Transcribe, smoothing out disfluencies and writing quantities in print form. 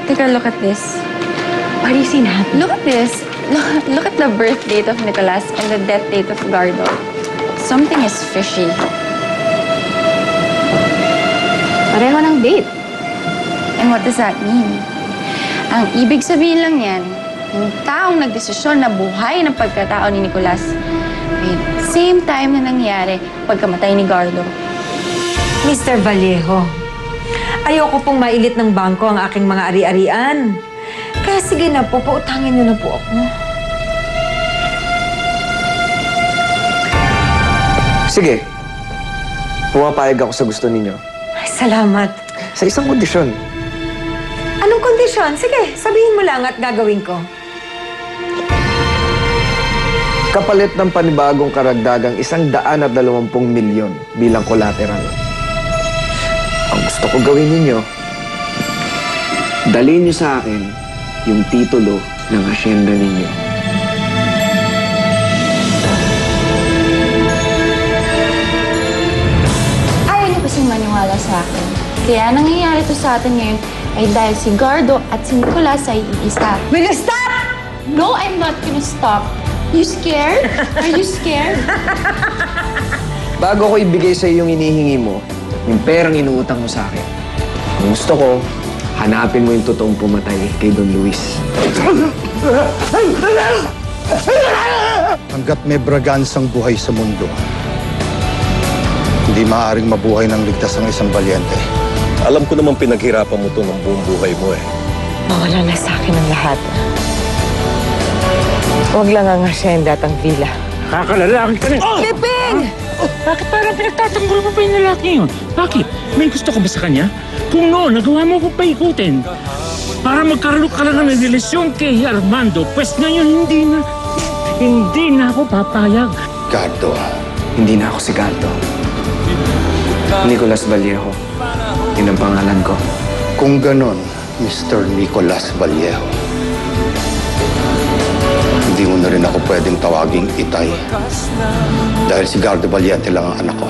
Teka, look at this. Why do you seem happy? Look at this. Look at the birth date of Nicolas and the death date of Gardo. Something is fishy. Pareho ng date. And what does that mean? Ang ibig sabihin lang yan, yung taong nagdesisyon na buhay ng pagkatao ni Nicolas ay same time na nangyari pagkamatay ni Gardo. Mr. Vallejo, ayoko pong mailit ng bangko ang aking mga ari-arian. Kaya sige na po, pautangin niyo na po ako. Sige. Pumapayag ako sa gusto ninyo. Ay, salamat. Sa isang kondisyon. Anong kondisyon? Sige, sabihin mo lang at gagawin ko. Kapalit ng panibagong karagdagang 120 milyon bilang collateral. Ang gusto ko gawin ninyo, dalhin niyo sa akin yung titulo ng asyenda ninyo. Ayaw niyo kasing maniwala sa akin. Kaya nangyayari to sa atin ngayon ay dahil si Gardo at si Nicolas ay iisa. Will you stop? No, I'm not gonna stop. You scared? Are you scared? Bago ko ibigay sa iyo yung inihingi mo, yung perang inuutang mo sa akin, ang gusto ko, hanapin mo yung totoong pumatay kay Don Luis. Hanggat may bragansang buhay sa mundo, hindi maaaring mabuhay ng ligtas ang isang balyente. Alam ko naman pinaghirapan mo to ng buong buhay mo eh. Mawala na sa akin ang lahat. Huwag lang ang asyenda at ang villa. Kakalalaki ka na! Oh! Piping! Bakit parang pinagtatanggol mo pa yung lalaki yun? Bakit? May gusto ka ba sa kanya? Kung noon, nagawa mo ko paikutin. Para magkaroon ka lang ng relasyon kay Armando, pues ngayon hindi na ako papayag. Gardo, Hindi na ako si Gardo. Nicolas Vallejo. Yun ang pangalan ko. kung ganon, Mr. Nicolas Vallejo, hindi mo na rin ako pwedeng tawaging itay dahil si Gardo Valiente lang ang anak ko.